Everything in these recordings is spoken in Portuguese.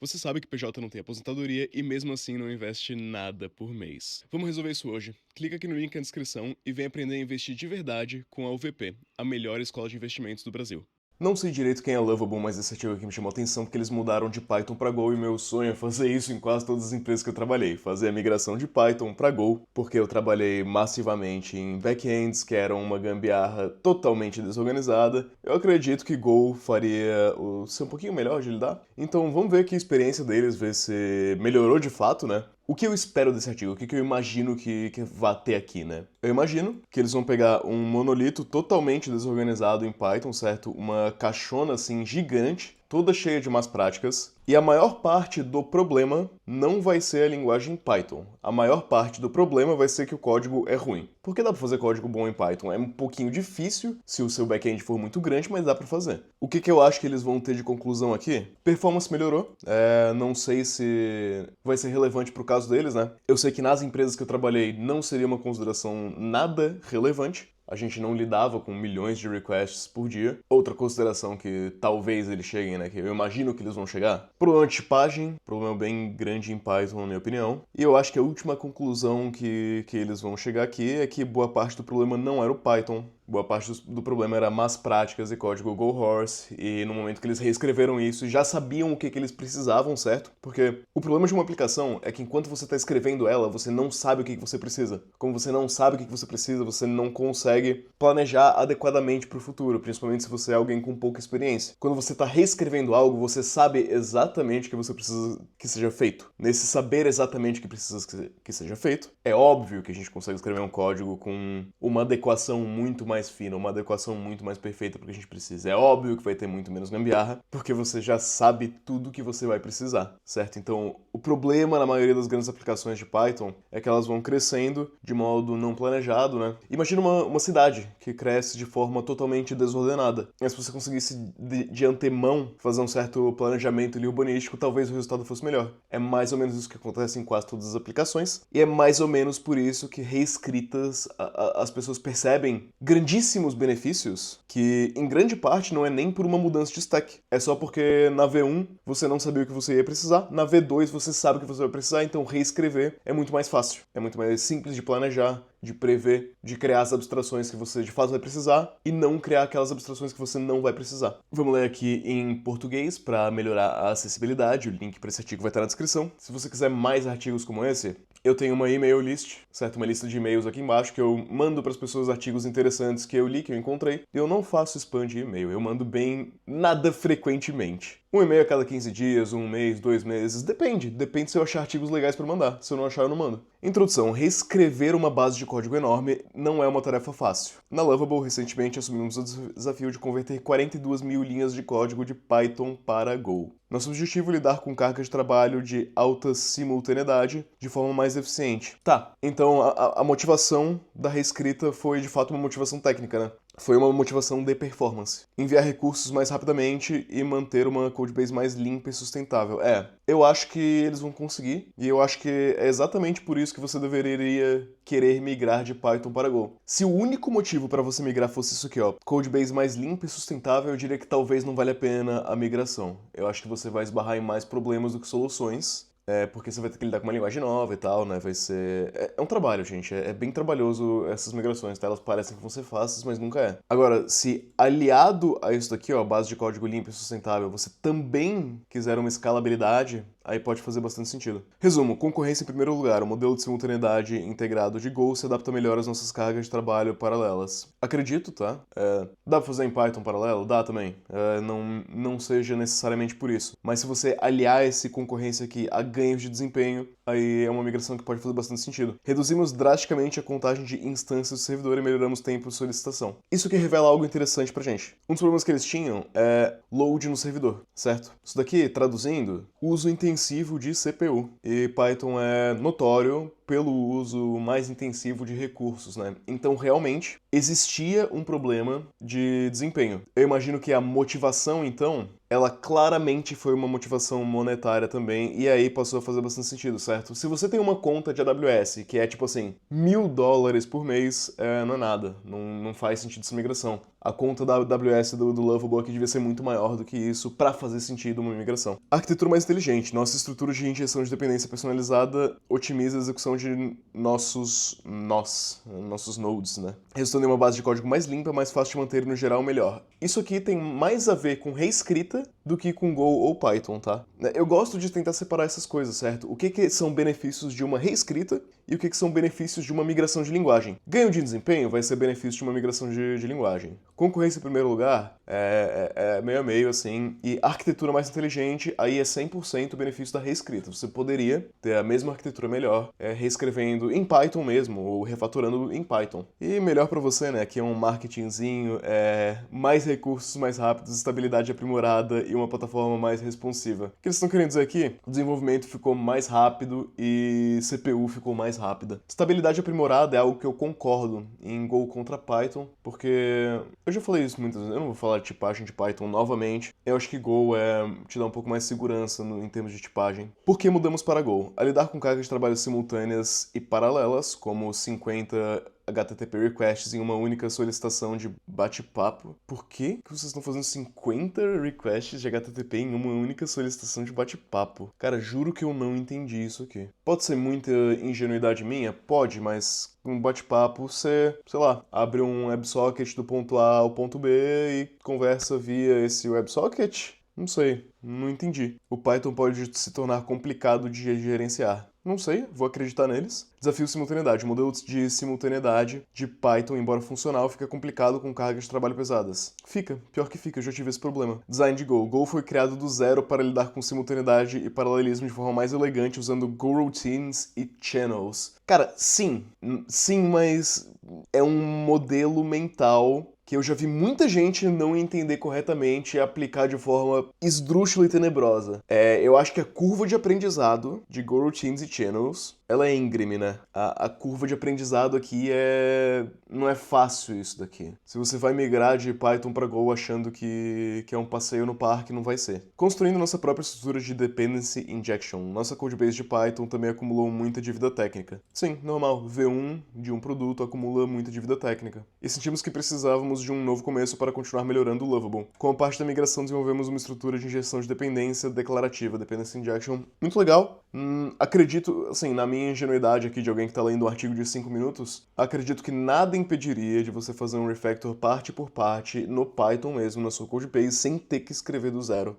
Você sabe que PJ não tem aposentadoria e mesmo assim não investe nada por mês. Vamos resolver isso hoje. Clica aqui no link na descrição e vem aprender a investir de verdade com a UVP, a melhor escola de investimentos do Brasil. Não sei direito quem é Lovable, mas esse artigo aqui me chamou a atenção porque eles mudaram de Python para Go e meu sonho é fazer isso em quase todas as empresas que eu trabalhei, fazer a migração de Python para Go, porque eu trabalhei massivamente em backends que eram uma gambiarra totalmente desorganizada. Eu acredito que Go faria ser um pouquinho melhor de lidar. Então vamos ver aqui a experiência deles, ver se melhorou de fato, né? O que eu espero desse artigo? O que eu imagino que vai ter aqui, né? Eu imagino que eles vão pegar um monolito totalmente desorganizado em Python, certo? Uma caixona assim gigante, toda cheia de más práticas, e a maior parte do problema não vai ser a linguagem Python. A maior parte do problema vai ser que o código é ruim. Porque dá pra fazer código bom em Python? É um pouquinho difícil se o seu back-end for muito grande, mas dá pra fazer. O que eu acho que eles vão ter de conclusão aqui? Performance melhorou. Não sei se vai ser relevante pro caso deles, né? Eu sei que nas empresas que eu trabalhei não seria uma consideração nada relevante. A gente não lidava com milhões de requests por dia. Outra consideração que talvez eles cheguem, né? Que eu imagino que eles vão chegar. Problema de tipagem, problema bem grande em Python, na minha opinião. E eu acho que a última conclusão que eles vão chegar aqui é que boa parte do problema não era o Python. Boa parte do problema era más práticas e código Go Horse, e no momento que eles reescreveram isso, já sabiam o que eles precisavam, certo? Porque o problema de uma aplicação é que enquanto você está escrevendo ela, você não sabe o que você precisa. Como você não sabe o que você precisa, você não consegue planejar adequadamente para o futuro, principalmente se você é alguém com pouca experiência. Quando você está reescrevendo algo, você sabe exatamente o que você precisa que seja feito. Nesse saber exatamente o que precisa que seja feito, é óbvio que a gente consegue escrever um código com uma adequação muito mais fina, uma adequação muito mais perfeita para o que a gente precisa. É óbvio que vai ter muito menos gambiarra, porque você já sabe tudo que você vai precisar, certo? Então, o problema na maioria das grandes aplicações de Python é que elas vão crescendo de modo não planejado, né? Imagina uma cidade que cresce de forma totalmente desordenada. Mas se você conseguisse de antemão fazer um certo planejamento ali urbanístico, talvez o resultado fosse melhor. É mais ou menos isso que acontece em quase todas as aplicações, e é mais ou menos por isso que reescritas as pessoas percebem grandíssimos benefícios que, em grande parte, não é nem por uma mudança de stack. É só porque na V1 você não sabia o que você ia precisar, na V2 você sabe o que você vai precisar, então reescrever é muito mais fácil. É muito mais simples de planejar, de prever, de criar as abstrações que você de fato vai precisar e não criar aquelas abstrações que você não vai precisar. Vamos ler aqui em português para melhorar a acessibilidade. O link para esse artigo vai estar na descrição. Se você quiser mais artigos como esse, eu tenho uma e-mail list, certo? Uma lista de e-mails aqui embaixo que eu mando para as pessoas artigos interessantes que eu li, que eu encontrei. Eu não faço spam de e-mail, eu mando bem nada frequentemente. Um e-mail a cada 15 dias, um mês, 2 meses, depende. Depende se eu achar artigos legais para mandar. Se eu não achar, eu não mando. Introdução. Reescrever uma base de código enorme não é uma tarefa fácil. Na Lovable, recentemente, assumimos o desafio de converter 42 mil linhas de código de Python para Go. Nosso objetivo é lidar com carga de trabalho de alta simultaneidade de forma mais eficiente. Tá, então a motivação da reescrita foi de fato uma motivação técnica, né? Foi uma motivação de performance. Enviar recursos mais rapidamente e manter uma codebase mais limpa e sustentável. Eu acho que eles vão conseguir, e eu acho que é exatamente por isso que você deveria querer migrar de Python para Go. Se o único motivo para você migrar fosse isso aqui, ó, codebase mais limpa e sustentável, eu diria que talvez não vale a pena a migração. Eu acho que você vai esbarrar em mais problemas do que soluções. Porque você vai ter que lidar com uma linguagem nova e tal, né? Vai ser. É um trabalho, gente. É bem trabalhoso essas migrações, tá? Elas parecem que vão ser fáceis, mas nunca é. Agora, se aliado a isso daqui, ó, base de código limpo e sustentável, você também quiser uma escalabilidade, aí pode fazer bastante sentido. Resumo, concorrência em primeiro lugar. O modelo de simultaneidade integrado de Go se adapta melhor às nossas cargas de trabalho paralelas. Acredito, tá? Dá pra fazer em Python paralelo? Dá também. Não seja necessariamente por isso. Mas se você aliar esse concorrência aqui a ganhos de desempenho, aí é uma migração que pode fazer bastante sentido. Reduzimos drasticamente a contagem de instâncias do servidor e melhoramos o tempo de solicitação. Isso que revela algo interessante pra gente. Um dos problemas que eles tinham é load no servidor, certo? Isso daqui, traduzindo, uso intensivo de CPU. E Python é notório pelo uso mais intensivo de recursos, né? Então, realmente, existia um problema de desempenho. Eu imagino que a motivação, então, ela claramente foi uma motivação monetária também, e aí passou a fazer bastante sentido, certo? Se você tem uma conta de AWS, que é tipo assim, $1.000 por mês, não é nada, não faz sentido essa migração. A conta da AWS do Lovable aqui devia ser muito maior do que isso para fazer sentido uma migração. Arquitetura mais inteligente. Nossa estrutura de injeção de dependência personalizada otimiza a execução de nossos nodes, né? Resultando em uma base de código mais limpa, mais fácil de manter e, no geral, melhor. Isso aqui tem mais a ver com reescrita do que com Go ou Python, tá? Eu gosto de tentar separar essas coisas, certo? O que são benefícios de uma reescrita e o que são benefícios de uma migração de linguagem. Ganho de desempenho vai ser benefício de uma migração de linguagem. Concorrência em primeiro lugar é meio a meio, assim, e arquitetura mais inteligente, aí é 100% o benefício da reescrita. Você poderia ter a mesma arquitetura melhor, reescrevendo em Python mesmo, ou refatorando em Python. E melhor pra você, né, que é um marketingzinho, mais recursos mais rápidos, estabilidade aprimorada e uma plataforma mais responsiva. O que eles estão querendo dizer aqui? O desenvolvimento ficou mais rápido e CPU ficou mais rápida. Estabilidade aprimorada é algo que eu concordo em Go contra Python, porque eu já falei isso muitas vezes, eu não vou falar de tipagem de Python novamente. Eu acho que Go te dá um pouco mais de segurança em termos de tipagem. Por que mudamos para Go? A lidar com cargas de trabalho simultâneas e paralelas, como 50 HTTP requests em uma única solicitação de bate-papo. Por que vocês estão fazendo 50 requests de HTTP em uma única solicitação de bate-papo? Cara, juro que eu não entendi isso aqui. Pode ser muita ingenuidade minha? Pode, mas um bate-papo você, sei lá, abre um WebSocket do ponto A ao ponto B e conversa via esse WebSocket? Não sei, não entendi. O Python pode se tornar complicado de gerenciar. Não sei, vou acreditar neles. Desafio simultaneidade. O modelo de simultaneidade de Python, embora funcional, fica complicado com cargas de trabalho pesadas. Fica, pior que fica, eu já tive esse problema. Design de Go. Go foi criado do zero para lidar com simultaneidade e paralelismo de forma mais elegante, usando Go Routines e Channels. Cara, sim, mas é um modelo mental que eu já vi muita gente não entender corretamente e aplicar de forma esdrúxula e tenebrosa. Eu acho que a curva de aprendizado de Go Routines e Channels, ela é íngreme, né? A curva de aprendizado aqui não é fácil isso daqui. Se você vai migrar de Python para Go achando que é um passeio no parque, não vai ser. Construindo nossa própria estrutura de Dependency Injection. Nossa codebase de Python também acumulou muita dívida técnica. Sim, normal. V1 de um produto acumula muita dívida técnica. E sentimos que precisávamos de um novo começo para continuar melhorando o Lovable. Como parte da migração, desenvolvemos uma estrutura de injeção de dependência declarativa, Dependency Injection. Muito legal. Acredito, assim, na minha ingenuidade aqui de alguém que está lendo um artigo de 5 minutos, acredito que nada impediria de você fazer um refactor parte por parte no Python mesmo, na sua codebase, sem ter que escrever do zero.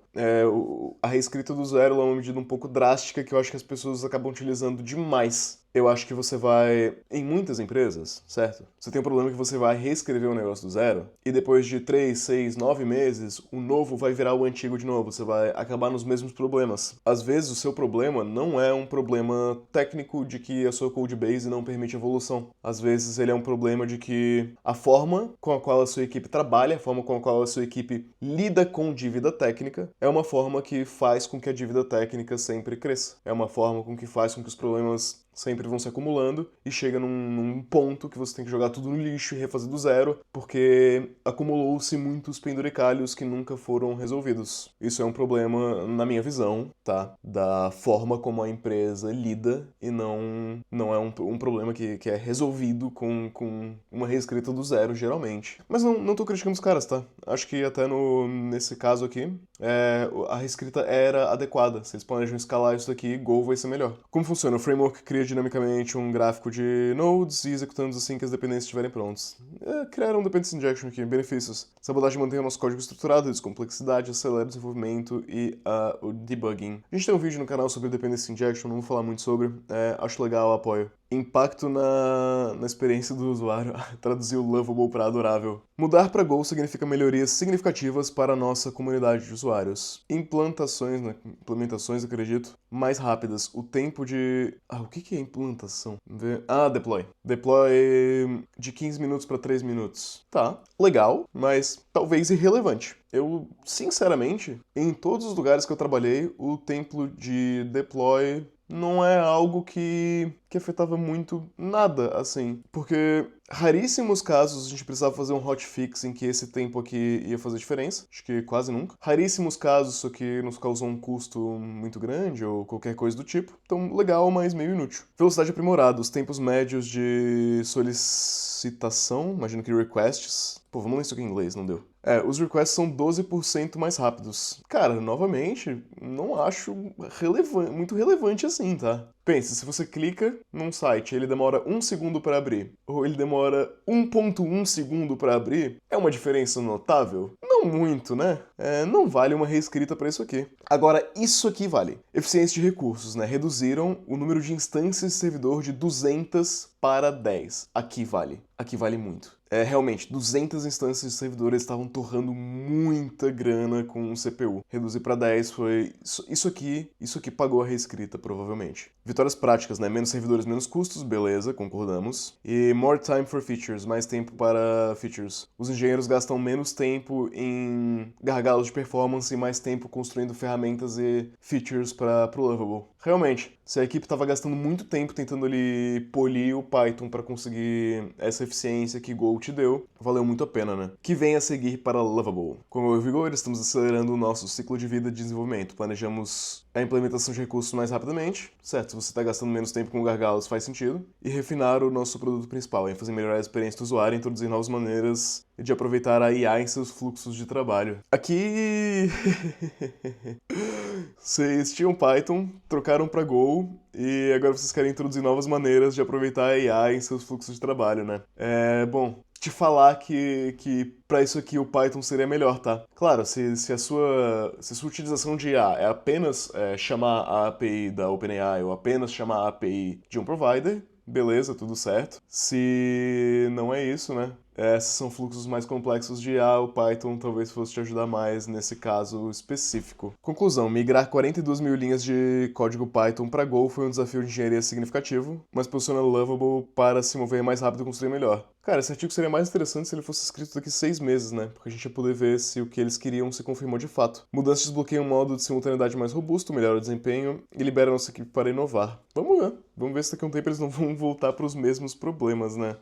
A reescrita do zero é uma medida um pouco drástica que eu acho que as pessoas acabam utilizando demais. Eu acho que você vai, em muitas empresas, certo? Você tem um problema que você vai reescrever o negócio do zero, e depois de 3, 6, 9 meses, o novo vai virar o antigo de novo, você vai acabar nos mesmos problemas. Às vezes o seu problema não é um problema técnico de que a sua codebase não permite evolução. Às vezes ele é um problema de que a forma com a qual a sua equipe trabalha, a forma com a qual a sua equipe lida com dívida técnica, é uma forma que faz com que a dívida técnica sempre cresça. É uma forma com que faz com que os problemas sempre vão se acumulando e chega num ponto que você tem que jogar tudo no lixo e refazer do zero, porque acumulou-se muitos penduricalhos que nunca foram resolvidos. Isso é um problema, na minha visão, tá? Da forma como a empresa lida e não é um problema que é resolvido com uma reescrita do zero, geralmente. Mas não tô criticando os caras, tá? Acho que até nesse caso aqui, a reescrita era adequada. Se eles planejam escalar isso daqui, Go vai ser melhor. Como funciona? O framework cria dinamicamente um gráfico de nodes e executando assim que as dependências estiverem prontas. Criaram um Dependency Injection aqui, benefícios. Essa abordagem mantém o nosso código estruturado, reduz complexidade, acelera o desenvolvimento e o debugging. A gente tem um vídeo no canal sobre Dependency Injection, não vou falar muito sobre, acho legal, apoio. Impacto na experiência do usuário. Traduzir o Lovable para adorável. Mudar para Go significa melhorias significativas para a nossa comunidade de usuários. Implementações, acredito, mais rápidas. O tempo de... o que é implantação? Deploy. Deploy de 15 minutos para 3 minutos. Tá, legal, mas talvez irrelevante. Sinceramente, em todos os lugares que eu trabalhei, o tempo de deploy não é algo que afetava muito nada, assim. Porque raríssimos casos a gente precisava fazer um hotfix em que esse tempo aqui ia fazer diferença. Acho que quase nunca. Raríssimos casos isso aqui nos causou um custo muito grande ou qualquer coisa do tipo. Então, legal, mas meio inútil. Velocidade aprimorada. Os tempos médios de solicitação, imagino que requests. Pô, vamos ler isso aqui em inglês, não deu. Os requests são 12% mais rápidos. Cara, novamente, não acho muito relevante assim, tá? Pensa, se você clica num site, ele demora 1 segundo para abrir, ou ele demora 1,1 segundo para abrir, é uma diferença notável? Não muito, né? Não vale uma reescrita para isso aqui. Agora, isso aqui vale. Eficiência de recursos, né? Reduziram o número de instâncias de servidor de 200 para 10. Aqui vale. Aqui vale muito. Realmente, 200 instâncias de servidores estavam torrando muita grana com o CPU. Reduzir para 10 foi... Isso aqui pagou a reescrita, provavelmente. Vitórias práticas, né? Menos servidores, menos custos, beleza, concordamos. E more time for features, mais tempo para features. Os engenheiros gastam menos tempo em gargalos de performance e mais tempo construindo ferramentas e features para o Lovable. Realmente, se a equipe estava gastando muito tempo tentando ali polir o Python para conseguir essa eficiência que Go te deu, valeu muito a pena, né? Que vem a seguir para Lovable. Com o Vigor, estamos acelerando o nosso ciclo de vida de desenvolvimento. Planejamos a implementação de recursos mais rapidamente, certo? Se você está gastando menos tempo com gargalos, faz sentido. E refinar o nosso produto principal, em fazer melhorar a experiência do usuário, introduzir novas maneiras de aproveitar a IA em seus fluxos de trabalho. Aqui... Vocês tinham Python, trocaram para Go e agora vocês querem introduzir novas maneiras de aproveitar a IA em seus fluxos de trabalho, né? Bom, te falar que para isso aqui o Python seria melhor, tá? Claro, se a sua utilização de IA é apenas chamar a API da OpenAI ou apenas chamar a API de um provider, beleza, tudo certo. Se não é isso, né? Esses são fluxos mais complexos de IA, o Python talvez fosse te ajudar mais nesse caso específico. Conclusão, migrar 42 mil linhas de código Python para Go foi um desafio de engenharia significativo, mas posiciona Lovable para se mover mais rápido e construir melhor. Cara, esse artigo seria mais interessante se ele fosse escrito daqui 6 meses, né? Porque a gente ia poder ver se o que eles queriam se confirmou de fato. Mudanças desbloqueiam um modo de simultaneidade mais robusto, melhora o desempenho e libera a nossa equipe para inovar. Vamos ver se daqui a um tempo eles não vão voltar para os mesmos problemas, né?